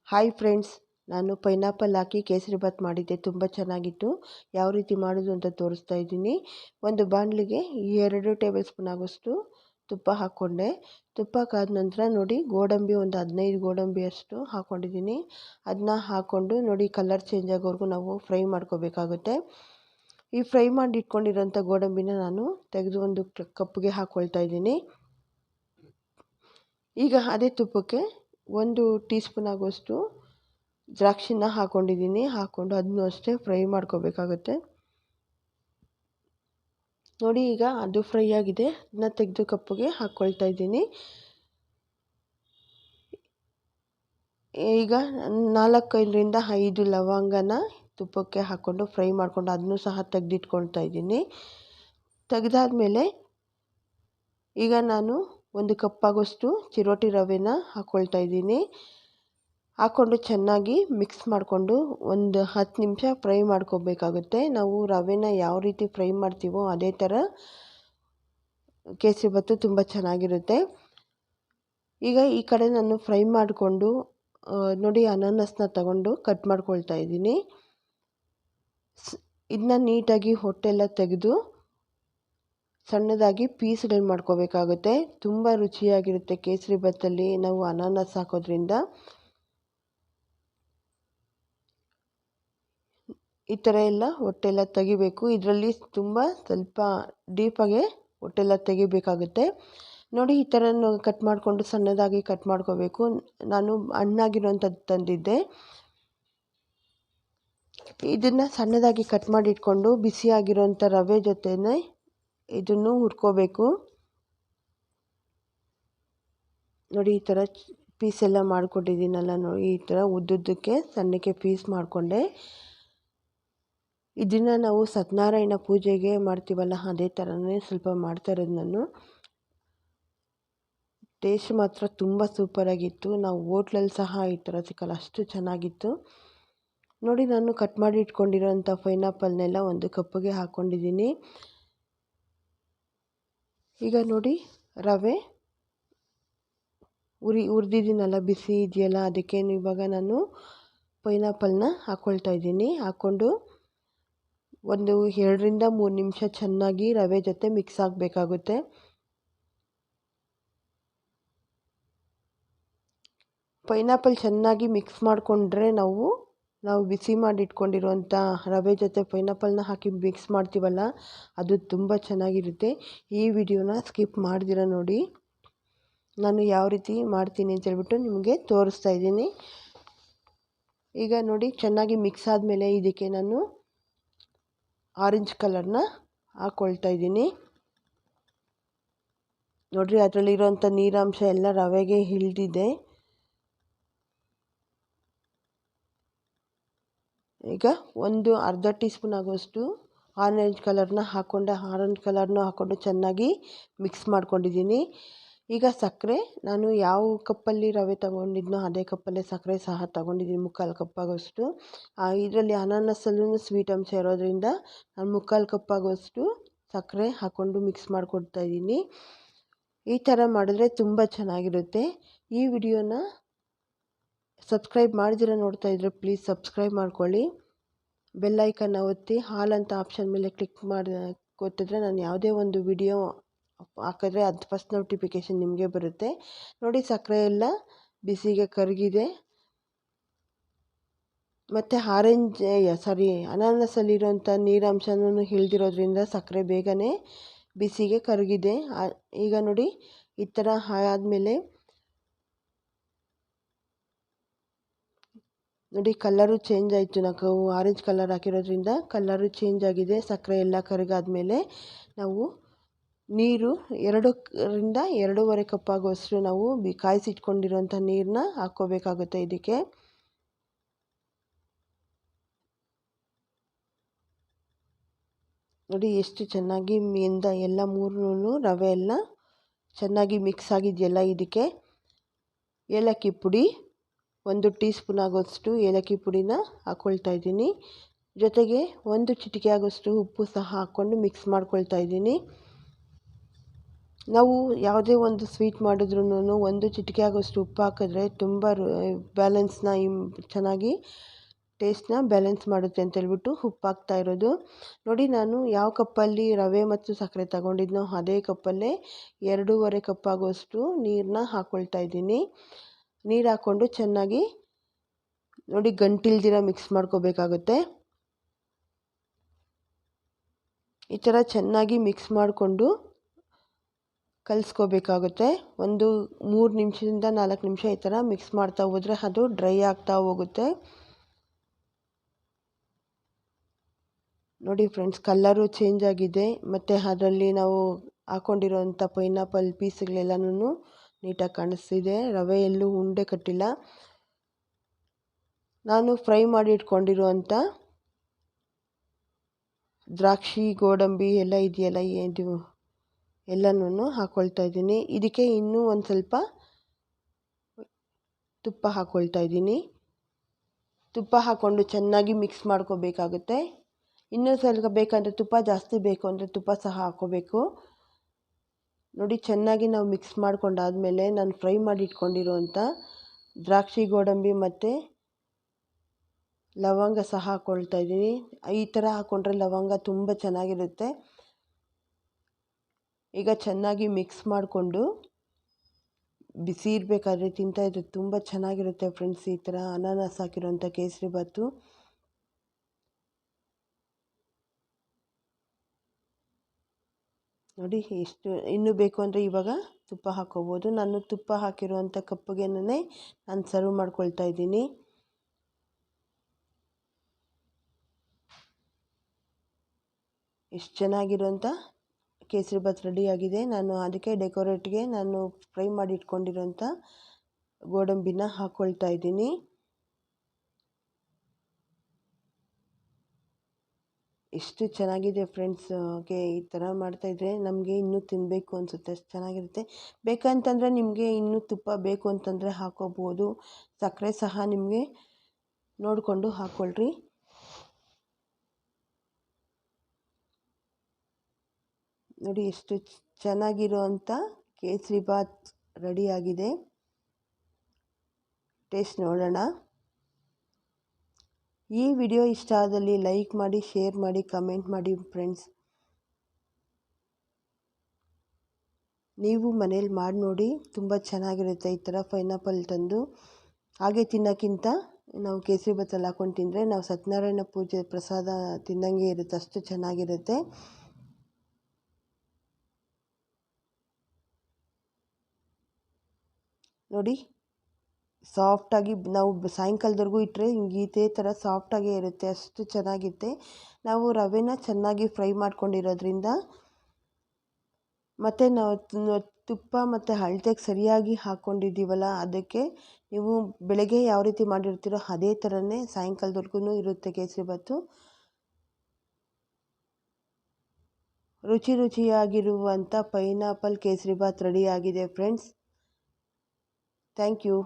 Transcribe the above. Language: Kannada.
ಹಾಯ್ ಫ್ರೆಂಡ್ಸ್, ನಾನು ಪೈನಾಪಲ್ ಹಾಕಿ ಕೇಸರಿಬಾತ್ ಮಾಡಿದ್ದೆ. ತುಂಬ ಚೆನ್ನಾಗಿತ್ತು. ಯಾವ ರೀತಿ ಮಾಡೋದು ಅಂತ ತೋರಿಸ್ತಾ ಇದ್ದೀನಿ. ಒಂದು ಬಾಣಲಿಗೆ 2 ಟೇಬಲ್ ಸ್ಪೂನ್ ಆಗೋಷ್ಟು ತುಪ್ಪ ಹಾಕ್ಕೊಂಡೆ. ತುಪ್ಪ ಕಾದ ನಂತರ ನೋಡಿ, ಗೋಡಂಬಿ ಒಂದು 15 ಗೋಡಂಬಿಯಷ್ಟು ಹಾಕ್ಕೊಂಡಿದ್ದೀನಿ. ಅದನ್ನ ಹಾಕ್ಕೊಂಡು ನೋಡಿ, ಕಲರ್ ಚೇಂಜ್ ಆಗೋವರೆಗೂ ನಾವು ಫ್ರೈ ಮಾಡ್ಕೋಬೇಕಾಗುತ್ತೆ. ಈ ಫ್ರೈ ಮಾಡಿ ಇಟ್ಕೊಂಡಿರೋಂಥ ಗೋಡಂಬಿನ ನಾನು ತೆಗೆದು ಒಂದು ಕಪ್ಗೆ ಹಾಕ್ಕೊಳ್ತಾ ಇದ್ದೀನಿ. ಈಗ ಅದೇ ತುಪ್ಪಕ್ಕೆ 1 ಟೀ ಸ್ಪೂನ್ ಆಗೋಷ್ಟು ದ್ರಾಕ್ಷಿನ ಹಾಕ್ಕೊಂಡಿದ್ದೀನಿ. ಹಾಕ್ಕೊಂಡು ಅದನ್ನು ಅಷ್ಟೇ ಫ್ರೈ ಮಾಡ್ಕೋಬೇಕಾಗುತ್ತೆ. ನೋಡಿ, ಈಗ ಅದು ಫ್ರೈ ಆಗಿದೆ. ಅದನ್ನ ತೆಗೆದು ಕಪ್ಪಿಗೆ ಹಾಕ್ಕೊಳ್ತಾ ಇದ್ದೀನಿ. ಈಗ 4 - 5 ಲವಂಗನ ತುಪ್ಪಕ್ಕೆ ಹಾಕ್ಕೊಂಡು ಫ್ರೈ ಮಾಡಿಕೊಂಡು ಅದನ್ನು ಸಹ ತೆಗೆದಿಟ್ಕೊಳ್ತಾ ಇದ್ದೀನಿ. ತೆಗೆದಾದ್ಮೇಲೆ ಈಗ ನಾನು 1 ಕಪ್ ಆಗೋಷ್ಟು ಚಿರೋಟಿ ರವೆನ ಹಾಕ್ಕೊಳ್ತಾ ಇದ್ದೀನಿ. ಹಾಕ್ಕೊಂಡು ಚೆನ್ನಾಗಿ ಮಿಕ್ಸ್ ಮಾಡಿಕೊಂಡು ಒಂದು 10 ನಿಮಿಷ ಫ್ರೈ ಮಾಡ್ಕೋಬೇಕಾಗುತ್ತೆ. ನಾವು ರವೆನ ಯಾವ ರೀತಿ ಫ್ರೈ ಮಾಡ್ತೀವೋ ಅದೇ ಥರ ಕೇಸರಿಬಾತು ತುಂಬ ಚೆನ್ನಾಗಿರುತ್ತೆ. ಈಗ ಈ ಕಡೆ ನಾನು ಫ್ರೈ ಮಾಡಿಕೊಂಡು ನೋಡಿ, ಅನಾನಸ್ನ ತಗೊಂಡು ಕಟ್ ಮಾಡ್ಕೊಳ್ತಾ ಇದ್ದೀನಿ. ಇದನ್ನ ನೀಟಾಗಿ ಹೊಟ್ಟೆಲ್ಲ ತೆಗೆದು ಸಣ್ಣದಾಗಿ ಪೀಸ್ಗಳು ಮಾಡ್ಕೋಬೇಕಾಗುತ್ತೆ. ತುಂಬ ರುಚಿಯಾಗಿರುತ್ತೆ ಕೇಸರಿಬಾತಲ್ಲಿ ನಾವು ಅನಾನಸ್ ಹಾಕೋದ್ರಿಂದ. ಈ ಥರ ಎಲ್ಲ ಹೊಟ್ಟೆಲ್ಲ ತೆಗಿಬೇಕು. ಇದರಲ್ಲಿ ತುಂಬ ಸ್ವಲ್ಪ ಡೀಪಾಗೆ ಹೊಟ್ಟೆಲ್ಲ ತೆಗಿಬೇಕಾಗುತ್ತೆ. ನೋಡಿ, ಈ ಥರ ಕಟ್ ಮಾಡಿಕೊಂಡು ಸಣ್ಣದಾಗಿ ಕಟ್ ಮಾಡ್ಕೋಬೇಕು. ನಾನು ಹಣ್ಣಾಗಿರೋಂಥದ್ದು ತಂದಿದ್ದೆ. ಇದನ್ನು ಸಣ್ಣದಾಗಿ ಕಟ್ ಮಾಡಿ ಇಟ್ಕೊಂಡು ಬಿಸಿಯಾಗಿರೋಂಥ ರವೆ ಜೊತೆನೇ ಇದನ್ನು ಹುರ್ಕೋಬೇಕು. ನೋಡಿ, ಈ ಥರ ಪೀಸೆಲ್ಲ ಮಾಡ್ಕೊಂಡಿದ್ದೀನಲ್ಲ, ನೋಡಿ ಈ ಥರ ಉದ್ದುದ್ದಕ್ಕೆ ಸಣ್ಣಕ್ಕೆ ಪೀಸ್ ಮಾಡಿಕೊಂಡೆ. ಇದನ್ನು ನಾವು ಸತ್ಯನಾರಾಯಣ ಪೂಜೆಗೆ ಮಾಡ್ತೀವಲ್ಲ, ಅದೇ ಥರನೇ ಸ್ವಲ್ಪ ಮಾಡ್ತಾ ಇರೋದು ನಾನು. ಟೇಸ್ಟ್ ಮಾತ್ರ ತುಂಬ ಸೂಪರಾಗಿತ್ತು. ನಾವು ಹೋಟ್ಲಲ್ಲಿ ಸಹ ಈ ಥರ ಸಿಕ್ಕಲ್ಲ, ಅಷ್ಟು ಚೆನ್ನಾಗಿತ್ತು. ನೋಡಿ, ನಾನು ಕಟ್ ಮಾಡಿ ಇಟ್ಕೊಂಡಿರೋಂಥ ಪೈನಾಪಲ್ನೆಲ್ಲ ಒಂದು ಕಪ್ಪಿಗೆ ಹಾಕ್ಕೊಂಡಿದ್ದೀನಿ. ಈಗ ನೋಡಿ, ರವೆ ಹುರಿದಿದ್ದೀನಲ್ಲ, ಬಿಸಿ ಇದೆಯಲ್ಲ, ಅದಕ್ಕೆ ಇವಾಗ ನಾನು ಪೈನಾಪಲ್ನ ಹಾಕ್ಕೊಳ್ತಾ ಇದ್ದೀನಿ. ಹಾಕ್ಕೊಂಡು ಒಂದು 2 - 3 ನಿಮಿಷ ಚೆನ್ನಾಗಿ ರವೆ ಜೊತೆ ಮಿಕ್ಸ್ ಆಗಬೇಕಾಗುತ್ತೆ. ಪೈನಾಪಲ್ ಚೆನ್ನಾಗಿ ಮಿಕ್ಸ್ ಮಾಡಿಕೊಂಡ್ರೆ ನಾವು ಬಿಸಿ ಮಾಡಿ ಇಟ್ಕೊಂಡಿರುವಂಥ ರವೆ ಜೊತೆ ಪೈನಾಪಲ್ನ ಹಾಕಿ ಮಿಕ್ಸ್ ಮಾಡ್ತೀವಲ್ಲ, ಅದು ತುಂಬ ಚೆನ್ನಾಗಿರುತ್ತೆ. ಈ ವಿಡಿಯೋನ ಸ್ಕಿಪ್ ಮಾಡ್ದಿರ ನೋಡಿ, ನಾನು ಯಾವ ರೀತಿ ಮಾಡ್ತೀನಿ ಅಂತ ಹೇಳ್ಬಿಟ್ಟು ನಿಮಗೆ ತೋರಿಸ್ತಾ ಇದ್ದೀನಿ. ಈಗ ನೋಡಿ, ಚೆನ್ನಾಗಿ ಮಿಕ್ಸ್ ಆದಮೇಲೆ ಇದಕ್ಕೆ ನಾನು ಆರೆಂಜ್ ಕಲರ್ನ ಹಾಕ್ಕೊಳ್ತಾ ಇದ್ದೀನಿ. ನೋಡಿರಿ, ಅದರಲ್ಲಿರೋಂಥ ನೀರಾಂಶ ಎಲ್ಲ ರವೆಗೆ ಇಳಿದಿದೆ. ಈಗ ಒಂದು ಅರ್ಧ ಟೀ ಸ್ಪೂನ್ ಆಗೋಷ್ಟು ಆರೆಂಜ್ ಕಲರ್ನ ಹಾಕ್ಕೊಂಡು ಚೆನ್ನಾಗಿ ಮಿಕ್ಸ್ ಮಾಡ್ಕೊಂಡಿದ್ದೀನಿ. ಈಗ ಸಕ್ಕರೆ, ನಾನು ಯಾವ ಕಪ್ಪಲ್ಲಿ ರವೆ ತಗೊಂಡಿದ್ನೋ ಅದೇ ಕಪ್ಪಲ್ಲೇ ಸಕ್ಕರೆ ಸಹ ತಗೊಂಡಿದ್ದೀನಿ, 3/4 ಕಪ್ ಆಗೋಷ್ಟು. ಇದರಲ್ಲಿ ಅನಾನಸಲ್ಲೂ ಸ್ವೀಟ್ ಅಂಶ ಇರೋದ್ರಿಂದ ನಾನು 3/4 ಕಪ್ ಆಗೋಷ್ಟು ಸಕ್ಕರೆ ಹಾಕ್ಕೊಂಡು ಮಿಕ್ಸ್ ಮಾಡ್ಕೊಡ್ತಾಯಿದ್ದೀನಿ. ಈ ಥರ ಮಾಡಿದ್ರೆ ತುಂಬ ಚೆನ್ನಾಗಿರುತ್ತೆ. ಈ ವಿಡಿಯೋನ ಸಬ್ಸ್ಕ್ರೈಬ್ ಮಾಡಿದಿರ ನೋಡ್ತಾ ಇದ್ದರೆ ಪ್ಲೀಸ್ ಸಬ್ಸ್ಕ್ರೈಬ್ ಮಾಡ್ಕೊಳ್ಳಿ. ಬೆಲ್ ಐಕನ್ನ ಒತ್ತಿ ಹಾಲ್ ಅಂತ ಆಪ್ಷನ್ ಮೇಲೆ ಕ್ಲಿಕ್ ಒತ್ತಿದ್ರೆ ನಾನು ಯಾವುದೇ ಒಂದು ವಿಡಿಯೋ ಹಾಕಿದ್ರೆ ಅದು ಫಸ್ಟ್ ನೋಟಿಫಿಕೇಷನ್ ನಿಮಗೆ ಬರುತ್ತೆ. ನೋಡಿ, ಸಕ್ಕರೆ ಎಲ್ಲ ಬಿಸಿಗೆ ಕರಗಿದೆ. ಮತ್ತು ಅನಾನಸಲ್ಲಿರೋಂಥ ನೀರಾಂಶನೂ ಇಳಿದಿರೋದ್ರಿಂದ ಸಕ್ಕರೆ ಬೇಗನೆ ಬಿಸಿಗೆ ಕರಗಿದೆ. ಈಗ ನೋಡಿ, ಈ ಥರ ಆದಮೇಲೆ ನೋಡಿ, ಕಲರು ಚೇಂಜ್ ಆಯಿತು. ನಾವು ಆರೆಂಜ್ ಕಲರ್ ಹಾಕಿರೋದ್ರಿಂದ ಕಲರು ಚೇಂಜ್ ಆಗಿದೆ. ಸಕ್ಕರೆ ಎಲ್ಲ ಕರಗಾದ್ಮೇಲೆ ನಾವು ನೀರು 2 - 2.5 ಕಪ್ ಆಗುವಷ್ಟು ನಾವು ಕಾಯಿಸಿಟ್ಕೊಂಡಿರೋಂಥ ನೀರನ್ನ ಹಾಕ್ಕೋಬೇಕಾಗುತ್ತೆ ಇದಕ್ಕೆ. ನೋಡಿ, ಎಷ್ಟು ಚೆನ್ನಾಗಿ ಎಲ್ಲ ಮೂರೂ ರವೆ ಎಲ್ಲ ಚೆನ್ನಾಗಿ ಮಿಕ್ಸ್ ಆಗಿದೆಯಲ್ಲ. ಇದಕ್ಕೆ ಏಲಕ್ಕಿ ಪುಡಿ 1 ಟೀ ಸ್ಪೂನ್ ಆಗೋಷ್ಟು ಏಲಕ್ಕಿ ಪುಡಿನ ಹಾಕ್ಕೊಳ್ತಾ ಇದ್ದೀನಿ. ಜೊತೆಗೆ 1 ಚಿಟಿಕೆ ಆಗೋಷ್ಟು ಉಪ್ಪು ಸಹ ಹಾಕ್ಕೊಂಡು ಮಿಕ್ಸ್ ಮಾಡ್ಕೊಳ್ತಾ ಇದ್ದೀನಿ. ನಾವು ಯಾವುದೇ ಒಂದು ಸ್ವೀಟ್ ಮಾಡಿದ್ರೂ ಒಂದು ಚಿಟಿಕೆ ಆಗೋಷ್ಟು ಉಪ್ಪು ಹಾಕಿದ್ರೆ ತುಂಬ ಬ್ಯಾಲೆನ್ಸ್ನ ಚೆನ್ನಾಗಿ ಟೇಸ್ಟ್ನ ಬ್ಯಾಲೆನ್ಸ್ ಮಾಡುತ್ತೆ ಅಂತೇಳ್ಬಿಟ್ಟು ಉಪ್ಪು ಹಾಕ್ತಾ ಇರೋದು. ನೋಡಿ, ನಾನು ಯಾವ ಕಪ್ಪಲ್ಲಿ ರವೆ ಮತ್ತು ಸಕ್ಕರೆ ತಗೊಂಡಿದ್ನೋ ಅದೇ ಕಪ್ಪಲ್ಲೇ 2.5 ಕಪ್ ಆಗೋಷ್ಟು ನೀರನ್ನ ಹಾಕ್ಕೊಳ್ತಾ ಇದ್ದೀನಿ. ನೀರು ಹಾಕ್ಕೊಂಡು ಚೆನ್ನಾಗಿ ನೋಡಿ ಗಂಟಿಲ್ದಿರ ಮಿಕ್ಸ್ ಮಾಡ್ಕೋಬೇಕಾಗುತ್ತೆ. ಈ ಥರ ಚೆನ್ನಾಗಿ ಮಿಕ್ಸ್ ಮಾಡಿಕೊಂಡು ಕಲಿಸ್ಕೋಬೇಕಾಗುತ್ತೆ. ಒಂದು 3 ನಿಮಿಷದಿಂದ 4 ನಿಮಿಷ ಈ ಥರ ಮಿಕ್ಸ್ ಮಾಡ್ತಾ ಹೋದರೆ ಅದು ಡ್ರೈ ಆಗ್ತಾ ಹೋಗುತ್ತೆ. ನೋಡಿ ಫ್ರೆಂಡ್ಸ್, ಕಲ್ಲರು ಚೇಂಜ್ ಆಗಿದೆ ಮತ್ತು ಅದರಲ್ಲಿ ನಾವು ಹಾಕ್ಕೊಂಡಿರೋಂಥ ಪೈನಾಪಲ್ ಪೀಸ್ಗಳೆಲ್ಲನೂ ನೀಟಾಗಿ ಕಾಣಿಸ್ತಿದೆ. ರವೆ ಎಲ್ಲೂ ಉಂಡೆ ಕಟ್ಟಿಲ್ಲ. ನಾನು ಫ್ರೈ ಮಾಡಿ ಇಟ್ಕೊಂಡಿರುವಂಥ ದ್ರಾಕ್ಷಿ ಗೋಡಂಬಿ ಎಲ್ಲ ಇದೆಯಲ್ಲ, ಇದು ಎಲ್ಲನೂ ಹಾಕ್ಕೊಳ್ತಾ ಇದ್ದೀನಿ. ಇದಕ್ಕೆ ಇನ್ನೂ ಒಂದು ಸ್ವಲ್ಪ ತುಪ್ಪ ಹಾಕ್ಕೊಳ್ತಾ ಇದ್ದೀನಿ. ತುಪ್ಪ ಹಾಕ್ಕೊಂಡು ಚೆನ್ನಾಗಿ ಮಿಕ್ಸ್ ಮಾಡ್ಕೋಬೇಕಾಗುತ್ತೆ. ಇನ್ನೂ ಸ್ವಲ್ಪ ಬೇಕಂದರೆ ತುಪ್ಪ ಜಾಸ್ತಿ ಬೇಕು ಅಂದರೆ ತುಪ್ಪ ಸಹ ಹಾಕ್ಕೋಬೇಕು. ನೋಡಿ, ಚೆನ್ನಾಗಿ ನಾವು ಮಿಕ್ಸ್ ಮಾಡ್ಕೊಂಡಾದಮೇಲೆ ನಾನು ಫ್ರೈ ಮಾಡಿ ಇಟ್ಕೊಂಡಿರುವಂಥ ದ್ರಾಕ್ಷಿ ಗೋಡಂಬಿ ಮತ್ತು ಲವಂಗ ಸಹ ಹಾಕ್ಕೊಳ್ತಾ ಇದ್ದೀನಿ. ಈ ಥರ ಹಾಕ್ಕೊಂಡ್ರೆ ಲವಂಗ ತುಂಬ ಚೆನ್ನಾಗಿರುತ್ತೆ. ಈಗ ಚೆನ್ನಾಗಿ ಮಿಕ್ಸ್ ಮಾಡಿಕೊಂಡು ಬಿಸಿ ಇರಬೇಕಾದ್ರೆ ತಿಂತಾಯಿದ್ರೆ ತುಂಬ ಚೆನ್ನಾಗಿರುತ್ತೆ ಫ್ರೆಂಡ್ಸ್. ಈ ಥರ ಅನಾನಸ್ ಹಾಕಿರೋಂಥ ಕೇಸರಿಬಾತು. ನೋಡಿ, ಎಷ್ಟು ಇನ್ನೂ ಬೇಕು ಅಂದರೆ ಇವಾಗ ತುಪ್ಪ ಹಾಕ್ಕೋಬೋದು. ನಾನು ತುಪ್ಪ ಹಾಕಿರುವಂಥ ಕಪ್ಪಿಗೆನೇ ನಾನು ಸರ್ವ್ ಮಾಡ್ಕೊಳ್ತಾ ಇದ್ದೀನಿ. ಎಷ್ಟು ಚೆನ್ನಾಗಿರೋಂಥ ಕೇಸರಿಬಾತ್ ರೆಡಿಯಾಗಿದೆ. ನಾನು ಅದಕ್ಕೆ ಡೆಕೋರೇಟ್ಗೆ ನಾನು ಫ್ರೈ ಮಾಡಿ ಇಟ್ಕೊಂಡಿರೋಂಥ ಗೋಡಂಬಿನ ಹಾಕ್ಕೊಳ್ತಾ ಇದ್ದೀನಿ. ಎಷ್ಟು ಚೆನ್ನಾಗಿದೆ ಫ್ರೆಂಡ್ಸ್. ಈ ಥರ ಮಾಡ್ತಾಯಿದ್ರೆ ನಮಗೆ ಇನ್ನೂ ತಿನ್ನಬೇಕು ಅನಿಸುತ್ತೆ, ಅಷ್ಟು ಚೆನ್ನಾಗಿರುತ್ತೆ. ಬೇಕಂತಂದರೆ ನಿಮಗೆ ಇನ್ನೂ ತುಪ್ಪ ಬೇಕು ಅಂತಂದರೆ ಹಾಕ್ಕೋಬೋದು. ಸಕ್ಕರೆ ಸಹ ನಿಮಗೆ ನೋಡಿಕೊಂಡು ಹಾಕ್ಕೊಳ್ರಿ. ನೋಡಿ, ಎಷ್ಟು ಚೆನ್ನಾಗಿರೋವಂಥ ಕೇಸರಿಬಾತ್ ರೆಡಿಯಾಗಿದೆ. ಟೇಸ್ಟ್ ನೋಡೋಣ. ಈ ವಿಡಿಯೋ ಇಷ್ಟ ಆದಲ್ಲಿ ಲೈಕ್ ಮಾಡಿ, ಶೇರ್ ಮಾಡಿ, ಕಮೆಂಟ್ ಮಾಡಿ ಫ್ರೆಂಡ್ಸ್. ನೀವು ಮನೇಲಿ ಮಾಡಿ ನೋಡಿ, ತುಂಬ ಚೆನ್ನಾಗಿರುತ್ತೆ. ಈ ಥರ ಪೈನಾಪಲ್ ತಂದು ಹಾಗೆ ತಿನ್ನೋಕ್ಕಿಂತ ನಾವು ಕೇಸರಿಬಾತಲ್ಲಿ ಹಾಕ್ಕೊಂಡು ತಿಂದರೆ ನಾವು ಸತ್ಯನಾರಾಯಣ ಪೂಜೆ ಪ್ರಸಾದ ತಿನ್ನಂಗೆ ಇರುತ್ತೆ, ಅಷ್ಟು ಚೆನ್ನಾಗಿರುತ್ತೆ. ನೋಡಿ, ಸಾಫ್ಟಾಗಿ ನಾವು ಸಾಯಂಕಾಲದವರೆಗೂ ಇಟ್ಟರೆ ಇದೇ ಥರ ಸಾಫ್ಟಾಗೇ ಇರುತ್ತೆ, ಅಷ್ಟು ಚೆನ್ನಾಗಿರುತ್ತೆ. ನಾವು ರವೆನ ಚೆನ್ನಾಗಿ ಫ್ರೈ ಮಾಡ್ಕೊಂಡಿರೋದ್ರಿಂದ ಮತ್ತು ನಾವು ತುಪ್ಪ ಮತ್ತು ಅಳತೆಗೆ ಸರಿಯಾಗಿ ಹಾಕ್ಕೊಂಡಿದ್ದೀವಲ್ಲ, ಅದಕ್ಕೆ ನೀವು ಬೆಳಗ್ಗೆ ಯಾವ ರೀತಿ ಮಾಡಿರ್ತೀರೋ ಅದೇ ಥರನೇ ಸಾಯಂಕಾಲದವರೆಗೂ ಇರುತ್ತೆ ಕೇಸರಿಬಾತು. ರುಚಿಯಾಗಿರುವಂಥ ಪೈನಾಪಲ್ ಕೇಸರಿಬಾತ್ ರೆಡಿಯಾಗಿದೆ ಫ್ರೆಂಡ್ಸ್. Thank you.